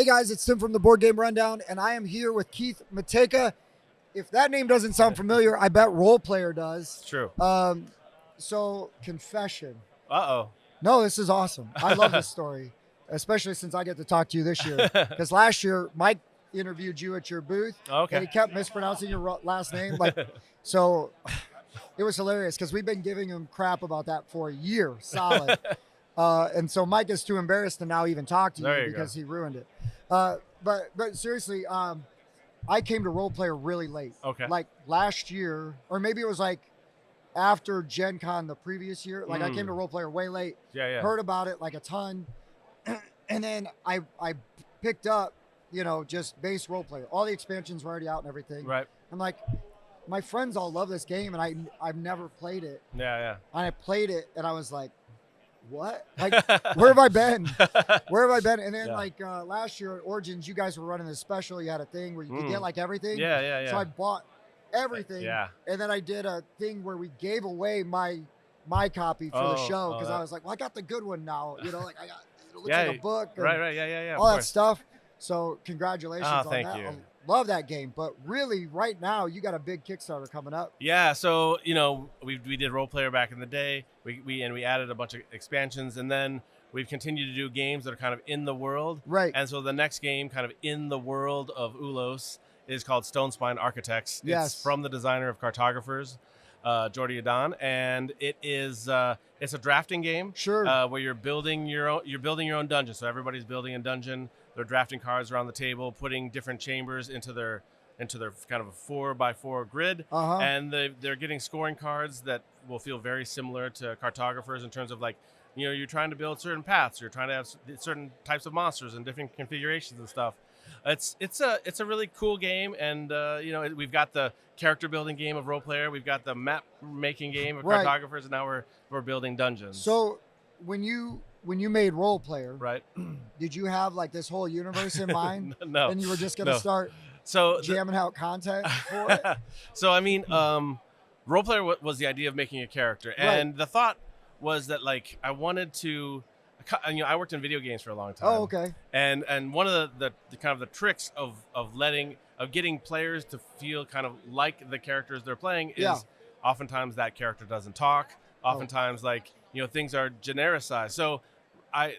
Hey guys, it's Tim from the Board Game Rundown, and I am here with Keith Matejka. If that name doesn't sound familiar, I bet Role Player does. It's true. So, confession. Uh-oh. No, this is awesome. I love this story, especially since I get to talk to you this year. Because last year, Mike interviewed you at your booth, Okay. and he kept mispronouncing your last name. So it was hilarious because we've been giving him crap about that for a year solid. And so Mike is too embarrassed to now even talk to you because he ruined it. But seriously, I came to Role Player really late. Okay. Like last year, or maybe it was like after Gen Con the previous year. Like I came to Role Player way late. Yeah. Heard about it like a ton. And then I picked up, just base Role Player. All the expansions were already out and everything. Right. I'm like, my friends all love this game, and I've never played it. Yeah. And I played it, and I was like, what? Like, where have I been? Where have I been? And then last year at Origins, you guys were running this special. You had a thing where you could get like everything. Yeah. So I bought everything. Yeah. And then I did a thing where we gave away my copy for the show because I was like, well, I got the good one now. I got it looks like a book. Right. Yeah. All that stuff. So congratulations on thank that. you. I love that game. But really, right now, you got a big Kickstarter coming up. Yeah. So we did Role Player back in the day. We added a bunch of expansions, and then we've continued to do games that are kind of in the world. Right. And so the next game, kind of in the world of Ulos, is called Stone Spine Architects. Yes. It's from the designer of Cartographers, Jordi Adan, and it is it's a drafting game. Sure. Where you're building your own dungeon. So everybody's building a dungeon. They're drafting cards around the table, putting different chambers into their kind of a 4x4 grid, and they're getting scoring cards that will feel very similar to Cartographers in terms of you're trying to build certain paths, you're trying to have certain types of monsters and different configurations and stuff. It's a really cool game, and we've got the character building game of Role Player, we've got the map making game of Cartographers, and now we're building dungeons. So when you made Role Player, right? Did you have like this whole universe in mind? No. And you were just gonna start jamming out content for it? So I mean, Role Player was the idea of making a character, and the thought was that I wanted to. I worked in video games for a long time. Oh, okay. And one of the kind of the tricks of getting players to feel kind of like the characters they're playing is oftentimes that character doesn't talk. Oftentimes, things are genericized. So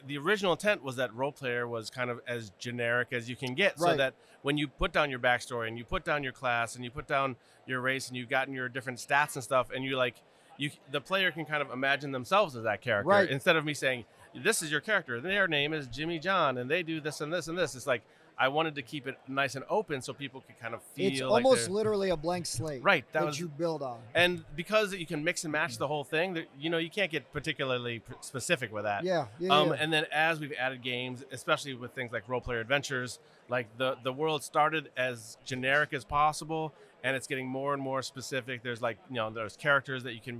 the original intent was that Role Player was kind of as generic as you can get, so that when you put down your backstory and you put down your class and you put down your race and you've gotten your different stats and stuff, and the player can kind of imagine themselves as that character instead of me saying, this is your character, their name is Jimmy John, and they do this and this and this. It's like I wanted to keep it nice and open so people could kind of feel it's almost literally a blank slate that you build on. And because you can mix and match the whole thing, you can't get particularly specific with that. Yeah. And then as we've added games, especially with things like Role Player Adventures, the world started as generic as possible, and it's getting more and more specific. There's there's characters that you can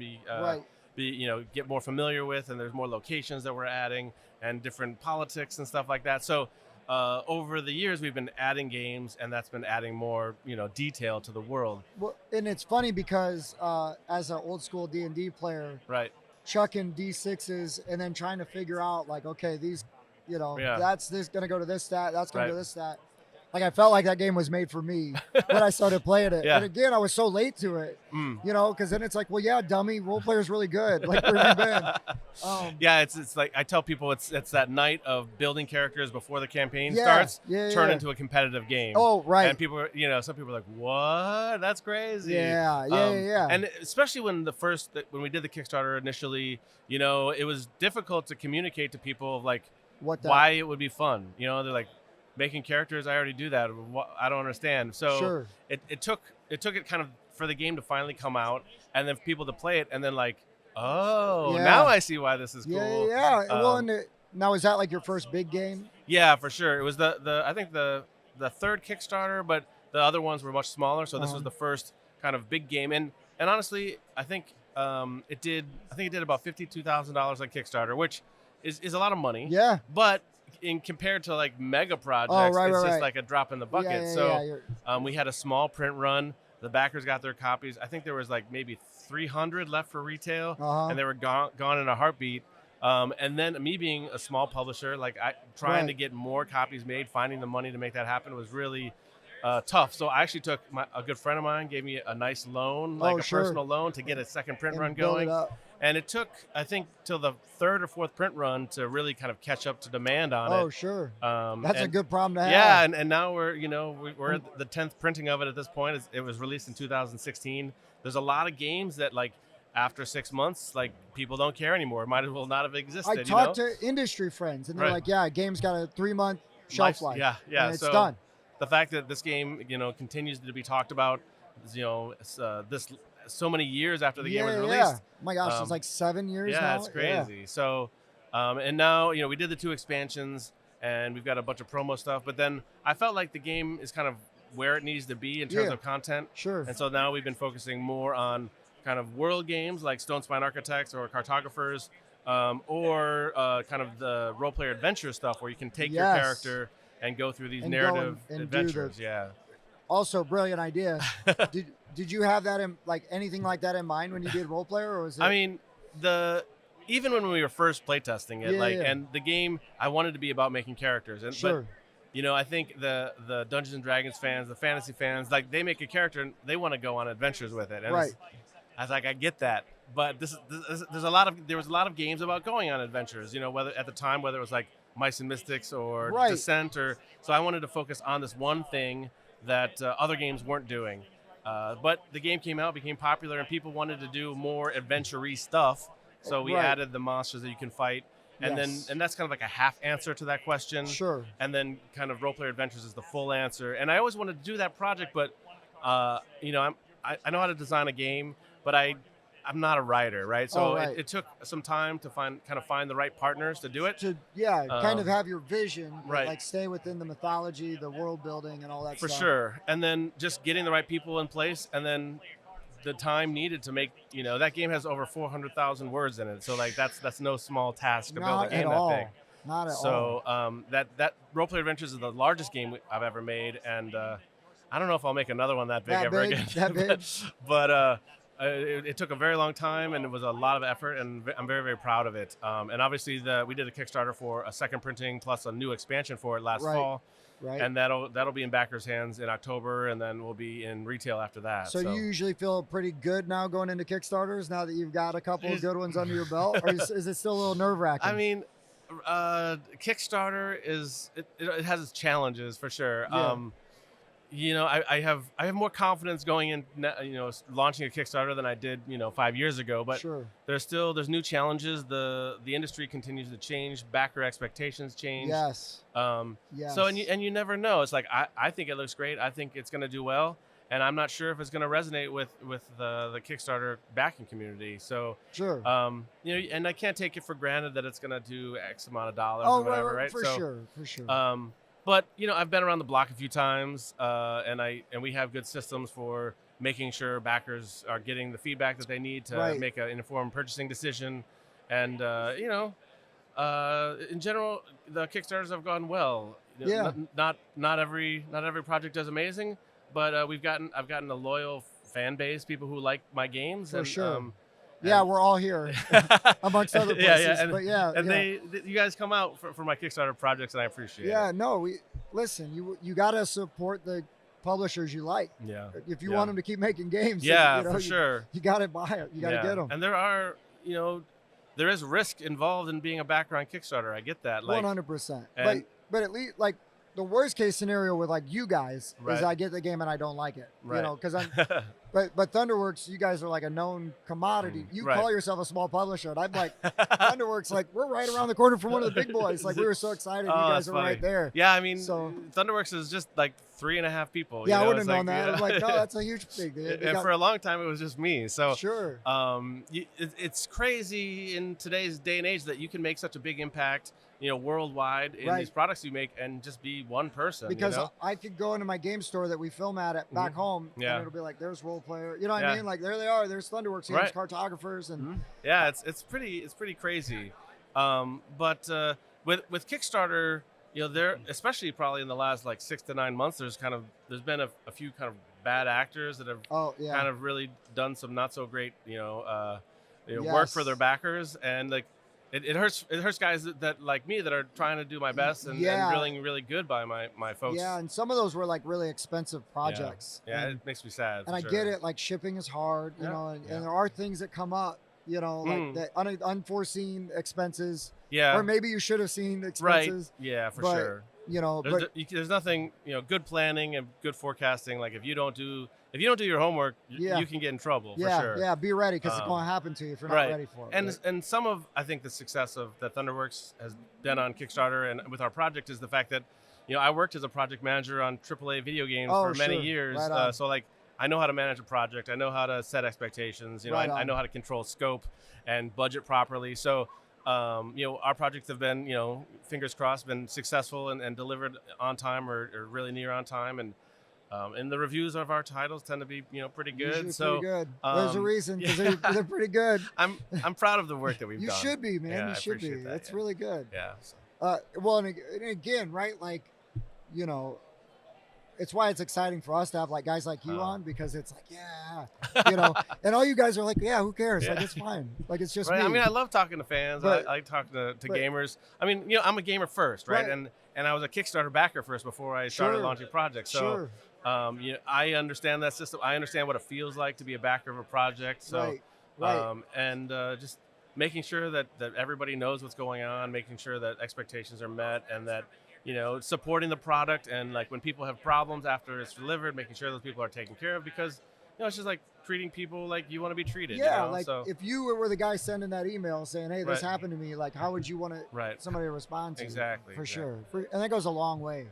get more familiar with, and there's more locations that we're adding and different politics and stuff like that. So over the years we've been adding games, and that's been adding more detail to the world. Well, and it's funny because as an old school D&D player, chucking D6s and then trying to figure out okay, these that's this gonna go to this stat, that's gonna go to this stat. I felt like that game was made for me when I started playing it. And again, I was so late to it, because then it's well, yeah, dummy, Role Player's really good. Where have you been? It's like I tell people it's that night of building characters before the campaign starts, turn into a competitive game. Oh, right. And people are, some people are like, what? That's crazy. Yeah. And especially when we did the Kickstarter initially, it was difficult to communicate to people of why it would be fun. They're like, making characters, I already do that. I don't understand. So it took it kind of for the game to finally come out, and then for people to play it, and then now I see why this is cool. Well, now is that your first big game? Yeah, for sure. It was I think the third Kickstarter, but the other ones were much smaller. So this was the first kind of big game, and honestly, I think it did about $52,000 on Kickstarter, which is a lot of money. Yeah, but compared to mega projects, it's just like a drop in the bucket. We had a small print run. The backers got their copies. I think there was maybe 300 left for retail, and they were gone in a heartbeat. And then me being a small publisher, like trying to get more copies made, finding the money to make that happen was really tough. So I actually took a good friend of mine gave me a nice loan, like a personal loan, to get a second print run going. And it took, I think, till the third or fourth print run to really kind of catch up to demand on it. Oh, sure. That's a good problem to have. Yeah, and now we're at the 10th printing of it at this point. It was released in 2016. There's a lot of games that, like, after 6 months, like, people don't care anymore. It might as well not have existed. I talked to industry friends, and they're like, yeah, a game's got a 3-month shelf life. Yeah, and it's done. The fact that this game, continues to be talked about, this so many years after the game was released. Yeah. Oh my gosh, it's like 7 years now. Yeah, it's crazy. Yeah. So, and now, we did the 2 expansions, and we've got a bunch of promo stuff. But then I felt like the game is kind of where it needs to be in terms of content. Sure. And so now we've been focusing more on kind of world games like Stone Spine Architects or Cartographers, or kind of the role-player adventure stuff where you can take your character and go through these narrative adventures. Also, brilliant idea. Did you have that in, like, anything like that in mind when you did role player, or was it? I mean, even when we were first playtesting it, and the game, I wanted to be about making characters. And sure. But, I think the Dungeons and Dragons fans, the fantasy fans, like, they make a character and they want to go on adventures with it. And I was like, I get that, but there was a lot of games about going on adventures. Whether at the time, whether it was like Mice and Mystics or Descent, so I wanted to focus on this one thing that other games weren't doing. But the game came out, became popular, and people wanted to do more adventure-y stuff. So we added the monsters that you can fight, and that's kind of like a half answer to that question. Sure. And then kind of role-player adventures is the full answer. And I always wanted to do that project, but I know how to design a game, but I'm not a writer, right? So it took some time to find the right partners to do it. Kind of have your vision, like stay within the mythology, the world building, and all that stuff. For stuff. sure. And then just getting the right people in place, and then the time needed to make, that game has over 400,000 words in it. So, like, that's no small task to build a game that big. Not at all. So that Roleplay Adventures is the largest game I've ever made, and I don't know if I'll make another one that big again. That big? But it took a very long time, and it was a lot of effort, and I'm very, very proud of it. And obviously, we did a Kickstarter for a second printing plus a new expansion for it last fall. Right. And that'll be in backers' hands in October, and then we'll be in retail after that. So you usually feel pretty good now going into Kickstarters, now that you've got a couple of good ones under your belt, or is it still a little nerve-wracking? I mean, Kickstarter it has its challenges for sure. Yeah. I have more confidence going in, launching a Kickstarter than I did, 5 years ago. But there's new challenges. The industry continues to change. Backer expectations change. Yes. Yes. So and you never know. It's like I think it looks great. I think it's going to do well, and I'm not sure if it's going to resonate with the Kickstarter backing community. So and I can't take it for granted that it's going to do X amount of dollars or whatever, right? For sure. But I've been around the block a few times, and we have good systems for making sure backers are getting the feedback that they need to make an informed purchasing decision. And in general, the Kickstarters have gone well. Not every project does amazing, but I've gotten a loyal fan base, people who like my games. For sure. We're all here amongst other places. You guys come out for my Kickstarter projects, and I appreciate it. Listen, you got to support the publishers you like. Yeah. If you want them to keep making games, for sure. You got to buy it. You got to get them. And there is risk involved in being a backer on Kickstarter. I get that. 100%. But at least, like, the worst case scenario with, like, you guys is I get the game and I don't like it. Because I'm but Thunderworks, you guys are like a known commodity. You call yourself a small publisher, and I'm like, Thunderworks, like, we're right around the corner from one of the big boys. Like, we were so excited. You guys are right there. Yeah, I mean, Thunderworks is just like 3.5 people. Yeah, I wouldn't have known that. I'm like, no, that's a huge thing. And for a long time, it was just me. So sure. It's crazy in today's day and age that you can make such a big impact, worldwide in these products you make, and just be one person. Because I could go into my game store that we film at back home, and it'll be like, there's role player. You know what I mean? Like, there they are. There's Thunderworks games, Cartographers, and it's pretty crazy. But with Kickstarter, there, especially probably in the last like 6 to 9 months, there's been a few kind of bad actors that have kind of really done some not so great work for their backers, and like it hurts guys that like me that are trying to do my best and really good by my folks. Yeah, and some of those were like really expensive projects. Yeah, it makes me sad. And I get it, like shipping is hard, you know, and there are things that come up, you know, like that unforeseen expenses. Yeah. Or maybe you should have seen expenses. Right. Yeah, for sure. You know, there's nothing, you know, good planning and good forecasting. Like if you don't do your homework, you can get in trouble. For sure. Yeah, be ready because it's going to happen to you if you're not ready for it. And some of I think the success that Thunderworks has done on Kickstarter and with our project is the fact that, you know, I worked as a project manager on AAA video games for many years. Right so like I know how to manage a project. I know how to set expectations. You know, I know how to control scope and budget properly. So. You know, our projects have been, you know, fingers crossed, been successful and delivered on time or really near on time. And the reviews of our titles tend to be, you know, pretty good. Usually pretty good. There's a reason because they're pretty good. I'm proud of the work that we've done. You should be, man. Yeah, you should be. That's really good. Yeah. Well, and again, right? Like, you know, it's why it's exciting for us to have like guys like you on because it's like, you know, and all you guys are like, who cares? Like, it's fine. Like, it's just me. I mean, I love talking to fans. I like talking to gamers. I mean, you know, I'm a gamer first, right? And I was a Kickstarter backer first before I started launching projects. So, you know, I understand that system. I understand what it feels like to be a backer of a project. So, and just making sure that everybody knows what's going on, making sure that expectations are met, and that, you know, supporting the product and like when people have problems after it's delivered, making sure those people are taken care of because, you know, it's just like treating people like you want to be treated. Yeah, you know? like if you were the guy sending that email saying, hey, this happened to me, like how would you want somebody to respond to? Exactly. For sure. And that goes a long way.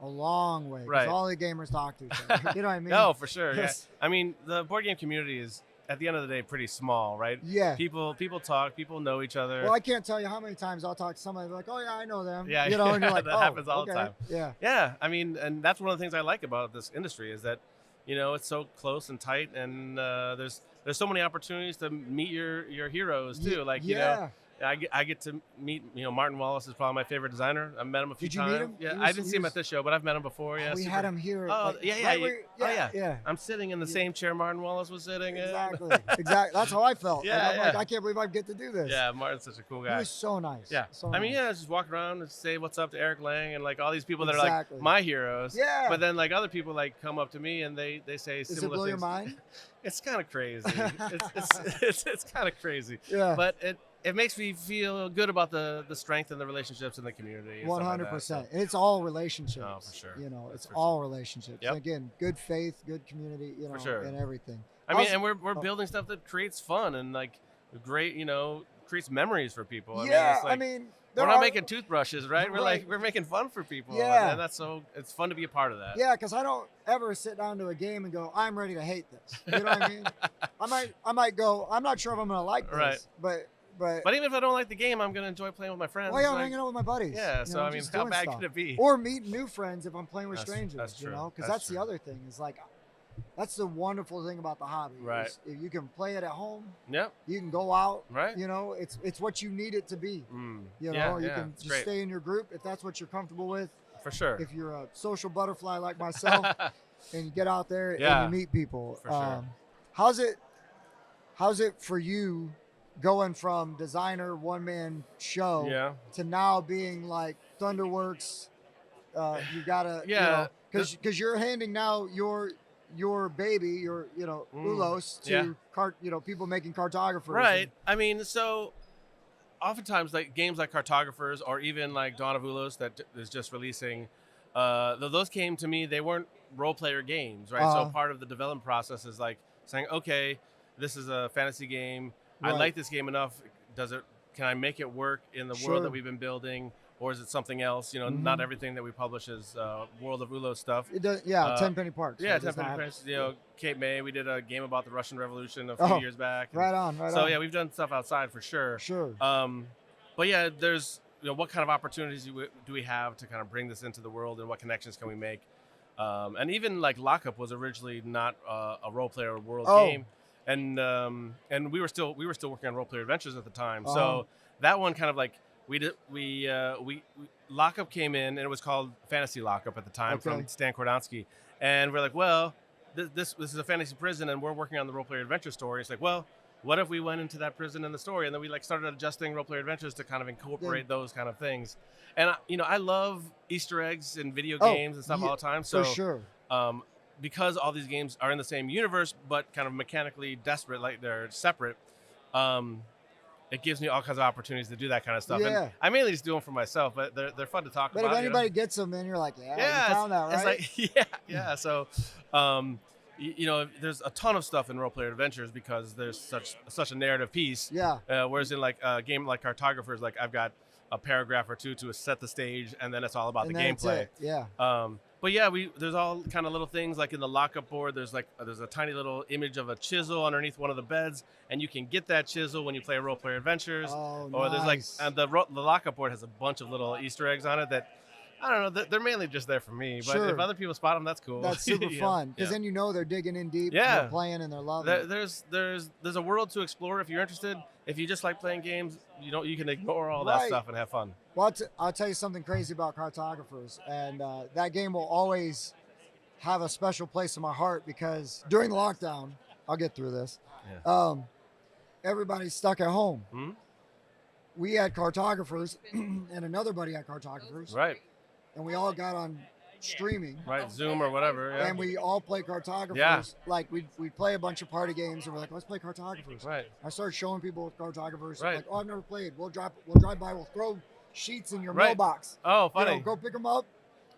A long way. Because all the gamers talk to each other. You know what I mean? No, for sure. Yeah. I mean, the board game community is, at the end of the day, pretty small, right? Yeah. People talk, people know each other. Well, I can't tell you how many times I'll talk to somebody like, oh yeah, I know them. Yeah, you know, and you're like, that happens all the time. Yeah. Yeah. I mean, and that's one of the things I like about this industry is that, you know, it's so close and tight, and there's so many opportunities to meet your heroes too. Like, you know, I get to meet, you know, Martin Wallace is probably my favorite designer. I've met him a few times. Did you meet him? Yeah, I didn't see him at this show, but I've met him before. Yeah, we had him here. Oh, like, yeah. I'm sitting in the same chair Martin Wallace was sitting in. Exactly. That's how I felt. Yeah, I'm like, I can't believe I get to do this. Yeah, Martin's such a cool guy. He was so nice. Yeah. So I mean, nice. just walk around and say what's up to Eric Lang and like all these people that are like my heroes. Yeah. But then like other people like come up to me and they say similar things. Does it blow your mind? It's kind of crazy. it's kind of crazy. Yeah. But it makes me feel good about the strength and the relationships in the community. 100%. And it's all relationships. Oh, for sure. You know, it's all relationships. Yep. And again, good faith, good community, you know, and everything. I mean, and we're building stuff that creates fun and like great, you know, creates memories for people. I mean, we're not making toothbrushes, right? We're making fun for people. Yeah. And it's fun to be a part of that. Yeah, because I don't ever sit down to a game and go, I'm ready to hate this. You know what I mean? I might go, I'm not sure if I'm going to like this, but even if I don't like the game, I'm gonna enjoy playing with my friends. Well, yeah, I'm hanging out with my buddies. Yeah, so I mean, how bad could it be? Or meet new friends if I'm playing with strangers. That's true. You know, because that's the other thing is like, that's the wonderful thing about the hobby. Right. If you can play it at home. Yep. You can go out. Right. You know, it's what you need it to be. You know, you can just stay in your group if that's what you're comfortable with. For sure. If you're a social butterfly like myself, and you get out there and you meet people. For sure. How's it for you? Going from designer one-man show to now being like Thunderworks, you gotta, you know, because you're handing now your baby, Ulos to people making Cartographers. Right. I mean, so oftentimes like games like Cartographers or even like Dawn of Ulos that is just releasing, those came to me. They weren't role player games, right? So part of the development process is like saying, okay, this is a fantasy game. I like this game enough. Can I make it work in the world that we've been building, or is it something else? You know, not everything that we publish is World of Ulo stuff. It does, 10 Penny Parks. Yeah, 10 Penny Parks. You know, Cape May. We did a game about the Russian Revolution a few years back. Right on. So yeah, we've done stuff outside for sure. Sure. But yeah, there's what kind of opportunities do we have to kind of bring this into the world, and what connections can we make? And even like Lockup was originally not a role player world game. And we were still working on Role Player Adventures at the time. So that one kind of like we Lockup came in, and it was called Fantasy Lockup at the time from Stan Kordonsky. And we're like, well, this is a fantasy prison, and we're working on the Role Player Adventure story. It's like, well, what if we went into that prison in the story, and then we like started adjusting role player adventures to kind of incorporate those kind of things. And I love Easter eggs in video games and stuff all the time. So for sure. Because all these games are in the same universe but kind of mechanically disparate, like they're separate, it gives me all kinds of opportunities to do that kind of stuff. Yeah. And I mainly just do them for myself, but they're fun to talk about. But if anybody gets them, then you're like, you found that, right? It's like, yeah. So, there's a ton of stuff in role player adventures because there's such a narrative piece. Yeah. Whereas in like a game like Cartographers, like I've got a paragraph or two to set the stage, and then it's all about the gameplay. Yeah. But yeah, there's all kind of little things like in the lockup board. There's a tiny little image of a chisel underneath one of the beds, and you can get that chisel when you play role player adventures. Oh, or nice. There's and the lockup board has a bunch of little Easter eggs on it that I don't know. They're mainly just there for me, but if other people spot them, that's cool. That's super fun because then they're digging in deep. Yeah, and they're playing and they're loving it. There's a world to explore if you're interested. If you just like playing games, you can ignore all that stuff and have fun. Well, I'll tell you something crazy about Cartographers, and that game will always have a special place in my heart because during the lockdown, I'll get through this. Yeah. Everybody's stuck at home. Hmm? We had Cartographers, and another buddy had Cartographers. Right. And we all got on streaming. Right, Zoom or whatever. Yeah. And we all play Cartographers. Yeah. Like we play a bunch of party games, and we're like, let's play Cartographers. Right. I started showing people Cartographers. Right. Like, oh, I've never played. We'll drive by. We'll throw sheets in your Right. mailbox. Oh, funny. Go pick them up.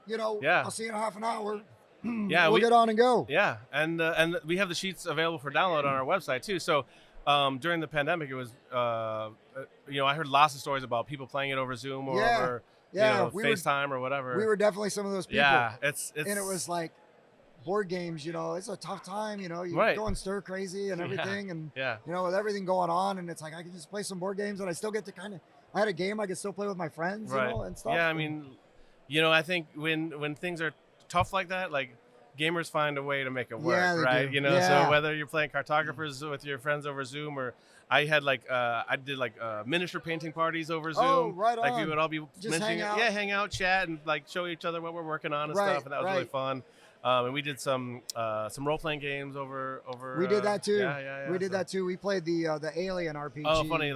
Yeah. I'll see you in a half an hour. Yeah, we'll get on and go. Yeah, and we have the sheets available for download on our website too. So during the pandemic, it was I heard lots of stories about people playing it over Zoom or over FaceTime or whatever. We were definitely some of those people. Yeah, it's and it was like board games. It's a tough time. You right. go and stir crazy and everything, and yeah. with everything going on, and it's like I can just play some board games, and I still get to I had a game I could still play with my friends, right. And stuff. Yeah, I mean, I think when things are tough like that, like gamers find a way to make it work, right? Do. So whether you're playing Cartographers with your friends over Zoom, or I had I did miniature painting parties over Zoom. Oh, right on. Like we would all be just hang out. hang out, chat, and show each other what we're working on and stuff, and that was really fun. And we did some role playing games over. We did that too. Yeah. We did that too. We played the Alien RPG. Oh, funny!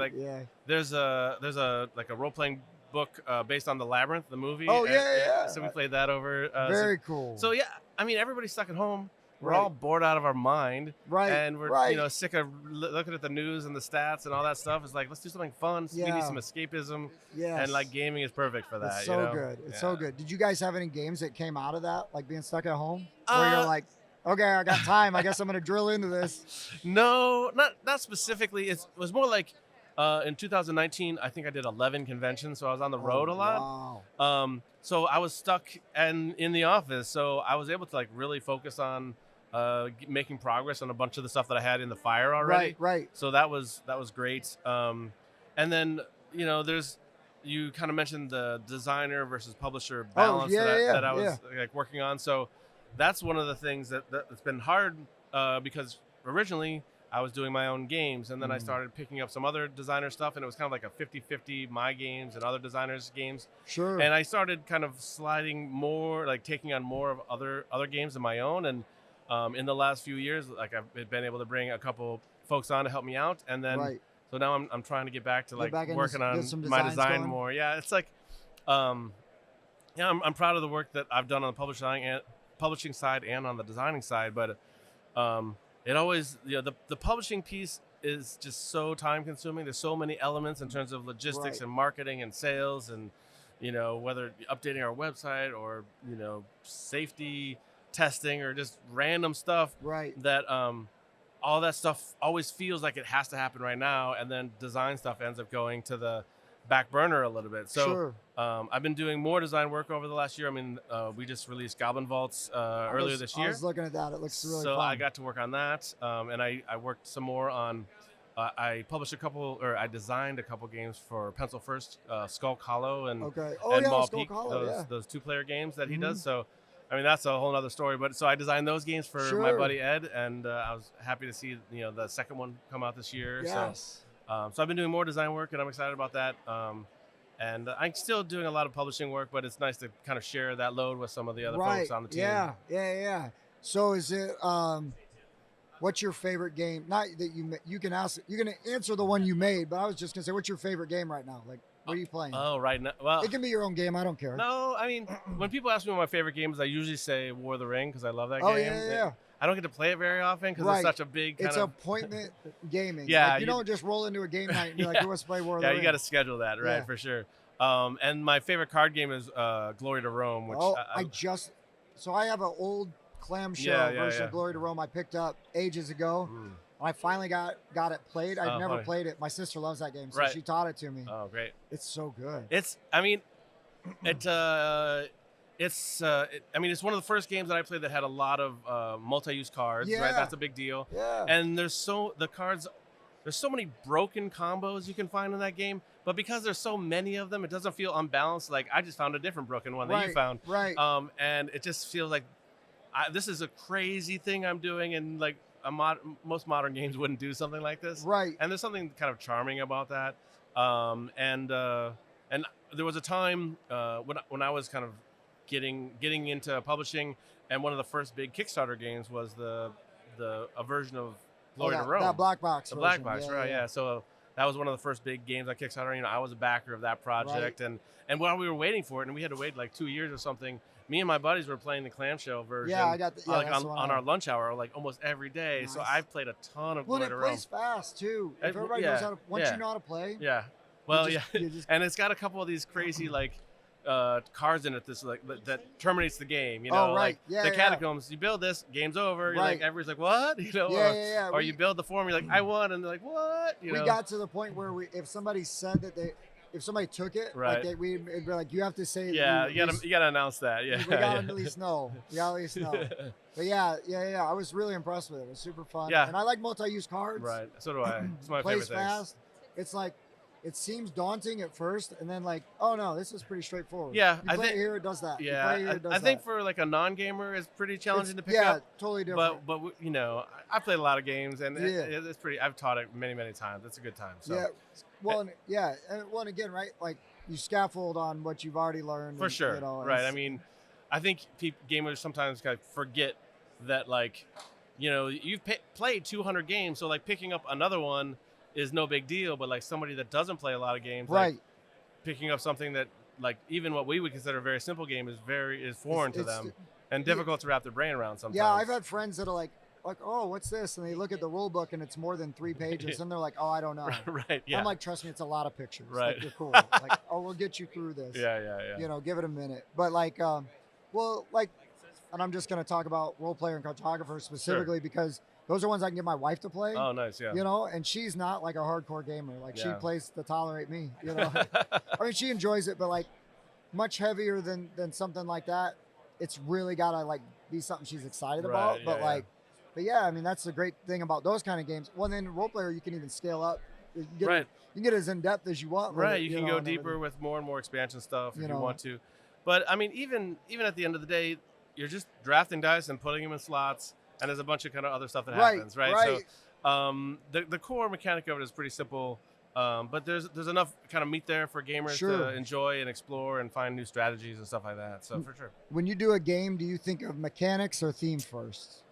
There's a role playing book based on the Labyrinth, the movie. Oh yeah. So we played that over. Very cool. So yeah, I mean everybody's stuck at home. We're all bored out of our mind, and we're sick of looking at the news and the stats and all that stuff. It's like let's do something fun. We need some escapism, and gaming is perfect for that. It's so good. It's so good. Did you guys have any games that came out of that, like being stuck at home, where you're like, okay, I got time. I guess I'm gonna drill into this. No, not specifically. It was more like in 2019. I think I did 11 conventions, so I was on the road a lot. Wow. So I was stuck in the office, so I was able to really focus on making progress on a bunch of the stuff that I had in the fire already. Right. So that was great. And then you kind of mentioned the designer versus publisher balance that I was working on. So that's one of the things that's been hard because originally I was doing my own games, and then I started picking up some other designer stuff, and it was kind of like a 50-50 my games and other designers' games. Sure. And I started kind of sliding more, taking on more of other games of my own. And in the last few years, I've been able to bring a couple folks on to help me out, and then so now I'm trying to get back to working on my design going. More. Yeah, it's I'm proud of the work that I've done on the publishing side and on the designing side, but it always the publishing piece is just so time consuming. There's so many elements in terms of logistics and marketing and sales, and whether updating our website or safety testing or just random stuff that all that stuff always feels like it has to happen right now, and then design stuff ends up going to the back burner a little bit. So I've been doing more design work over the last year. I mean, we just released Goblin Vaults earlier this year. I was looking at that. It looks really fun. So I got to work on that, and I worked some more on. I designed a couple games for Pencil First, Skull Hollow and Mall Peak. Those 2-player games that he does. So. I mean, that's a whole other story, but so I designed those games for my buddy Ed, and I was happy to see the second one come out this year. Yes. So I've been doing more design work, and I'm excited about that. And I'm still doing a lot of publishing work, but it's nice to kind of share that load with some of the other folks on the team. Yeah. So is it? What what's your favorite game? Not that you can answer the one you made, but I was just gonna say, what's your favorite game right now? Like, what are you playing? Oh, right now, well, it can be your own game. I don't care. No, I mean, when people ask me what my favorite game is, I usually say War of the Ring because I love that game. Yeah. I don't get to play it very often because it's such a big kind of... It's appointment gaming. Yeah. Like, you don't just roll into a game night and be like, who wants to play War of the Ring? Yeah, you got to schedule that, right, for sure. And my favorite card game is Glory to Rome, which So I have an old clamshell version of Glory to Rome I picked up ages ago. I finally got it played. I'd never played it. My sister loves that game, so she taught it to me. Oh, great! It's so good. It's one of the first games that I played that had a lot of multi-use cards. Right, that's a big deal. Yeah. And there's so many broken combos you can find in that game, but because there's so many of them, it doesn't feel unbalanced. Like, I just found a different broken one that you found. Right. And it just feels like this is a crazy thing I'm doing, and like most modern games wouldn't do something like this. Right. And there's something kind of charming about that. And there was a time when I was kind of getting into publishing, and one of the first big Kickstarter games was a version of Glory to Rome. That black box. The black box, right? Yeah. So that was one of the first big games on Kickstarter. You know, I was a backer of that project, and while we were waiting for it, and we had to wait like 2 years or something, me and my buddies were playing the clamshell version. Yeah, I got on our lunch hour, like almost every day. Nice. So I've played a ton of Glory to Rome. Well, it plays fast too. If everybody knows how to, once you know how to play. Yeah. Well, and it's got a couple of these crazy like cards in it that terminates the game. You know, like the catacombs. You build this, game's over. You're like, everybody's like, what? You know, or you build the form. You're like, I won, and they're like, what? You know? We got to the point where if somebody said that if somebody took it, it'd be like, you have to say. Yeah, you gotta announce that. Yeah, we gotta at least know. We gotta at least know. But yeah. I was really impressed with it. It was super fun. Yeah, and I like multi-use cards. Right. So do I. It's my favorite thing. Fast. It's like, it seems daunting at first, and then like, oh no, this is pretty straightforward. Yeah, I think here it does that. Yeah, I think for like a non-gamer, it's pretty challenging to pick up. Yeah, totally different. But you know, I played a lot of games, and it's pretty. I've taught it many times. It's a good time. So. Yeah, well, and again, right? Like, you scaffold on what you've already learned. For sure, you know, right? I mean, I think gamers sometimes kind of forget that, like, you know, you've played 200 games, so like picking up another one is no big deal, but like somebody that doesn't play a lot of games, like picking up something that like even what we would consider a very simple game is foreign to them and difficult to wrap their brain around sometimes. Yeah, I've had friends that are like, oh, what's this? And they look at the rule book and it's more than 3 pages, and they're like, oh, I don't know. Right. Yeah. I'm like, trust me, it's a lot of pictures. Right. Like, you're cool. Like, oh, we'll get you through this. Yeah. You know, give it a minute. But like, and I'm just gonna talk about role player and cartographers specifically because those are ones I can get my wife to play. Oh, nice, yeah. You know, and she's not like a hardcore gamer. Like, she plays to tolerate me, you know. I mean, she enjoys it, but like much heavier than something like that. It's really gotta like be something she's excited about. But but yeah, I mean, that's the great thing about those kind of games. Well, then role player, you can even scale up. You can get as in depth as you want. Right, you can go deeper with more and more expansion stuff if you want to. But I mean, even at the end of the day, you're just drafting dice and putting them in slots. And there's a bunch of kind of other stuff that happens, right? So the core mechanic of it is pretty simple, but there's enough kind of meat there for gamers to enjoy and explore and find new strategies and stuff like that. So for sure. When you do a game, do you think of mechanics or theme first?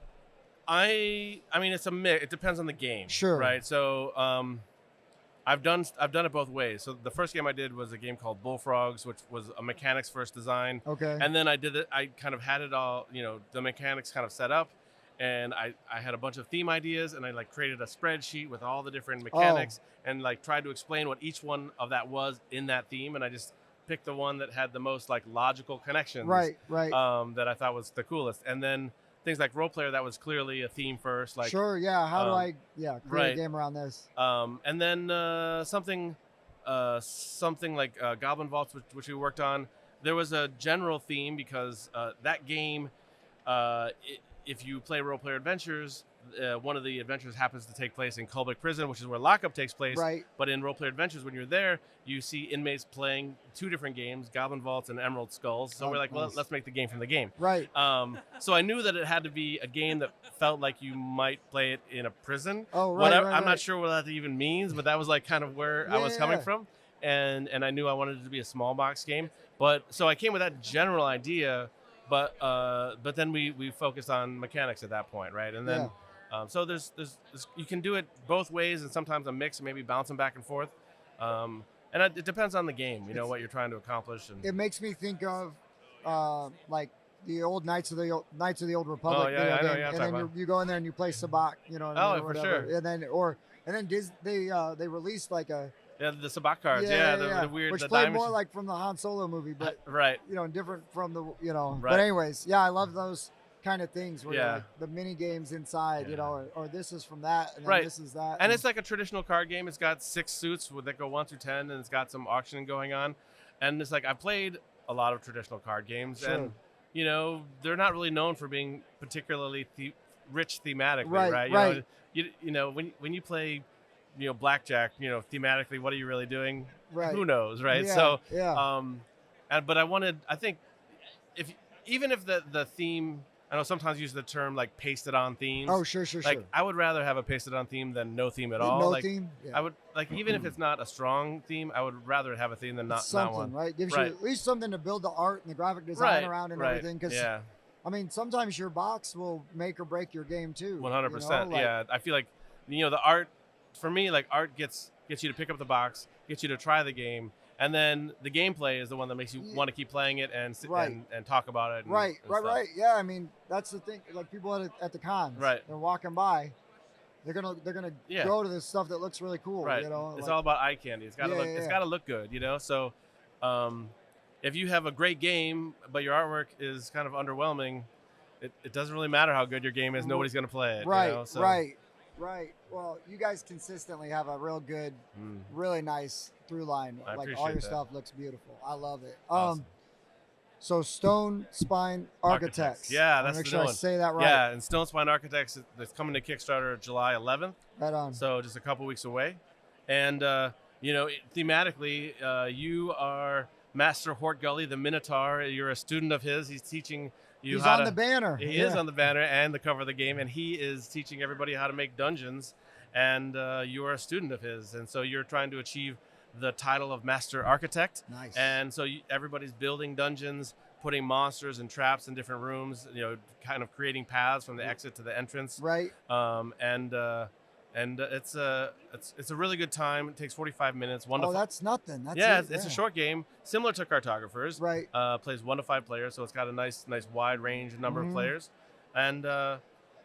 I mean, it's a mix. It depends on the game. Sure. Right. So I've done it both ways. So the first game I did was a game called Bullfrogs, which was a mechanics first design. Okay. And then I kind of had it all, you know, the mechanics kind of set up. And I had a bunch of theme ideas, and I like created a spreadsheet with all the different mechanics and like tried to explain what each one of that was in that theme. And I just picked the one that had the most like logical connections. Right. That I thought was the coolest. And then things like role player, that was clearly a theme first. Like how do I create a game around this? And then something like Goblin Vaults, which we worked on. There was a general theme because that game. If you play Role Player Adventures, one of the adventures happens to take place in Colbeck Prison, which is where lockup takes place. Right. But in Role Player Adventures, when you're there, you see inmates playing 2 different games, Goblin Vaults and Emerald Skulls. So we're like, well, let's make the game from the game. Right. So I knew that it had to be a game that felt like you might play it in a prison. Oh, right. I'm not sure what that even means, but that was like kind of where I was coming from. And I knew I wanted it to be a small box game. But so I came with that general idea. But then we focused on mechanics at that point, right? And then So there's you can do it both ways, and sometimes a mix, maybe bouncing back and forth. And it depends on the game, what you're trying to accomplish. And it makes me think of like the old Knights of the Old Republic yeah, video I know, game, yeah, and then you go in there and you play Sabacc, or for whatever. sure. And then they released like a the Sabacc cards, the weird, which the played diamond more like from the Han Solo movie, but right, different from the Right. But anyways, yeah, I love those kind of things where Yeah. like the mini games inside, or this is from that, and then Right. this is that, and it's like a traditional card game. It's got 6 suits that go 1 through 10, and it's got some auctioning going on. And it's like I've played a lot of traditional card games, Sure. and they're not really known for being particularly rich thematically, Right, right? right. When you play, blackjack, thematically, what are you really doing? Right. Who knows, right? Yeah, So, yeah. but I think even if the theme, I know sometimes use the term like pasted on themes. Oh, sure. Like I would rather have a pasted on theme than no theme at all. No like, theme. Yeah. I would even if it's not a strong theme, I would rather have a theme than not something, one. right? Gives Right. you at least something to build the art and the graphic design Right, around and right, everything. Because yeah, I mean, sometimes your box will make or break your game too. 100%. Like, Yeah, I feel like the art for me, like art gets you to pick up the box, gets you to try the game, and then the gameplay is the one that makes you want to keep playing it and Right. and talk about it. And, Right. and stuff. Yeah, I mean, that's the thing. Like people at the cons, Right. they're walking by, they're gonna Yeah. go to this stuff that looks really cool. Right. It's all about eye candy. It's got to look. Yeah, It's yeah. got to look good. So, if you have a great game but your artwork is kind of underwhelming, it doesn't really matter how good your game is. Nobody's gonna play it. Right. So, Right. Well, you guys consistently have a real good, really nice through line. I Like all appreciate your that. stuff looks beautiful. I love it. Awesome. So Stone Spine Architects. Yeah, I wanna that's make the sure new I one. say that right. Yeah, and Stone Spine Architects that's coming to Kickstarter July 11th. Right on. So just a couple weeks away, and thematically, you are Master Hort Gully, the Minotaur. You're a student of his. He's teaching you He's how on to. the banner. He is on the banner and the cover of the game, and he is teaching everybody how to make dungeons. And you are a student of his, and so you're trying to achieve the title of Master Architect. Nice. And so everybody's building dungeons, putting monsters and traps in different rooms. Kind of creating paths from the exit to the entrance. Right. It's a really good time. It takes 45 minutes. That's nothing. That's it's a short game, similar to Cartographers. Right. Plays 1 to 5 players, so it's got a nice wide range number of players, and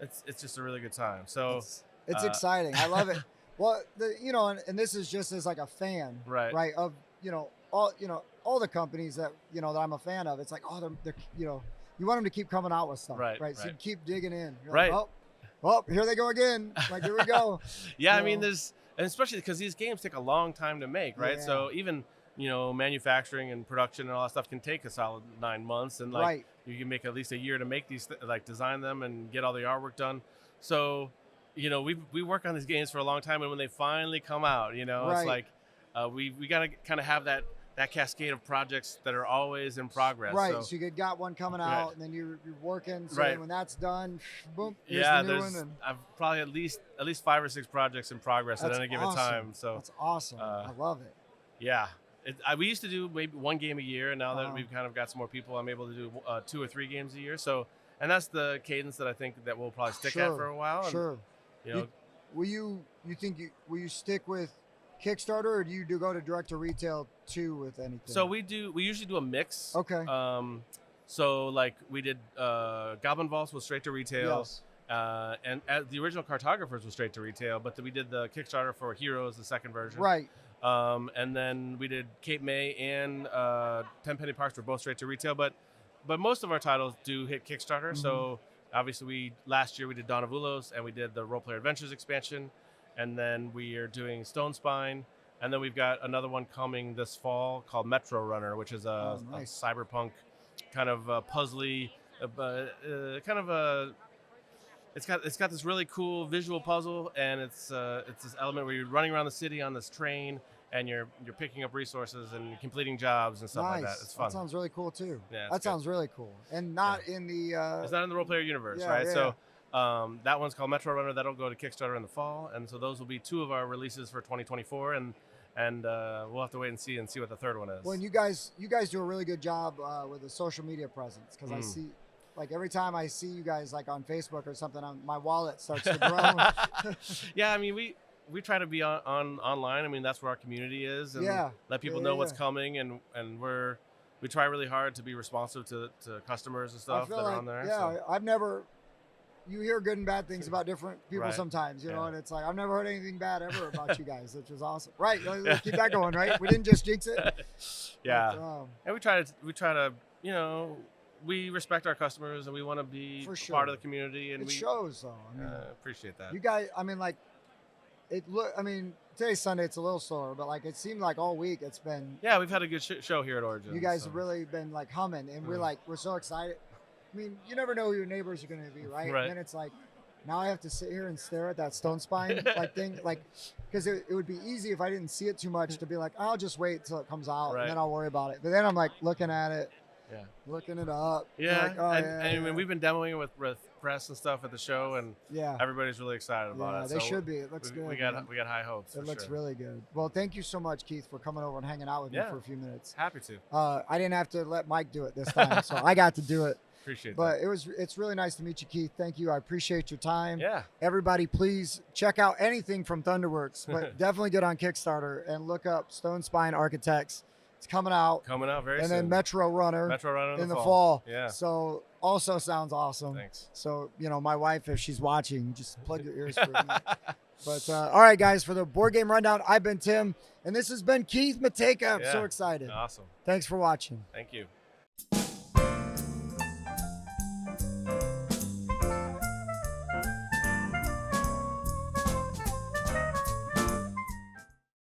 it's just a really good time. So it's exciting. I love it. Well, and this is just as like a fan, right? Of all the companies that that I'm a fan of. It's like they're you want them to keep coming out with stuff, right? So you keep digging in, You're right? Like, well, here they go again. Like here we go. Yeah, I mean, and especially because these games take a long time to make, right? Yeah. So even manufacturing and production and all that stuff can take a solid 9 months, and you can make at least a year to make these, design them and get all the artwork done. So we work on these games for a long time, and when they finally come out, it's like we gotta kind of have that cascade of projects that are always in progress. Right. So you got one coming out, and then you're working. So then when that's done, boom. Here's the new one. I've probably at least 5 or 6 projects in progress at any given time. So that's awesome. I love it. Yeah. We used to do maybe 1 game a year, and now that we've kind of got some more people, I'm able to do 2 or 3 games a year. So, and that's the cadence that I think that we'll probably stick at for a while. Sure. And, will you stick with Kickstarter, or do you go to direct to retail too with anything? So we usually do a mix. Okay. So like we did Goblin Vaults was straight to retail. Yes. And the original Cartographers was straight to retail, but we did the Kickstarter for Heroes, the second version. Right. And then we did Cape May and Tenpenny Parks were both straight to retail, but most of our titles do hit Kickstarter. Mm-hmm. So obviously last year we did Dawn of Ulos, and we did the Role Player Adventures expansion, and then we are doing Stone Spine, and then we've got another one coming this fall called Metro Runner, which is a cyberpunk kind of puzzly, kind of a. It's got this really cool visual puzzle, and it's this element where you're running around the city on this train, and you're picking up resources and completing jobs and stuff like that. It's fun. That sounds really cool too. Yeah, that sounds really cool, and not in the. It's not in the Role Player universe, right? Yeah. So that one's called Metro Runner. That'll go to Kickstarter in the fall, and so those will be 2 of our releases for 2024, and we'll have to wait and see what the third one is. Well, and you guys do a really good job with the social media presence, because I see. like every time I see you guys like on Facebook or something, my wallet starts to grow. Yeah, I mean, we try to be online. I mean, that's where our community is, and let people know what's coming, and we try really hard to be responsive to customers and stuff that are on there. Yeah, so. I've never. You hear good and bad things about different people sometimes, you know, and it's like I've never heard anything bad ever about you guys, which was awesome. Right, let's keep that going. Right, we didn't just jinx it. Yeah, but, and we try to, you know, we respect our customers and we want to be part of the community, and it shows though. I mean, appreciate that. You guys, I mean, like I mean, today's Sunday, it's a little slower, but like it seemed like all week it's been. Yeah, we've had a good show here at Origin. You guys have really been like humming, and we're so excited. I mean, you never know who your neighbors are going to be, right? And then it's like, now I have to sit here and stare at that stone spine like thing, like, because it would be easy if I didn't see it too much to be like, I'll just wait till it comes out and then I'll worry about it. But then I'm like looking at it, looking it up. Yeah, like, oh, and I mean, we've been demoing it with press and stuff at the show, and everybody's really excited about it. They should be. It looks good. We got high hopes. It looks really good. Well, thank you so much, Keith, for coming over and hanging out with me for a few minutes. Happy to. I didn't have to let Mike do it this time, so I got to do it. Appreciate but that. It's really nice to meet you, Keith. Thank you. I appreciate your time. Yeah. Everybody, please check out anything from Thunderworks, but definitely get on Kickstarter and look up Stone Spine Architects. It's coming out very soon. And then Metro Runner in the fall. Yeah. So also sounds awesome. Thanks. So, you know, my wife, if she's watching, just plug your ears for me. But all right, guys, for the board game rundown, I've been Tim, and this has been Keith Matejka. I'm so excited. Awesome. Thanks for watching. Thank you.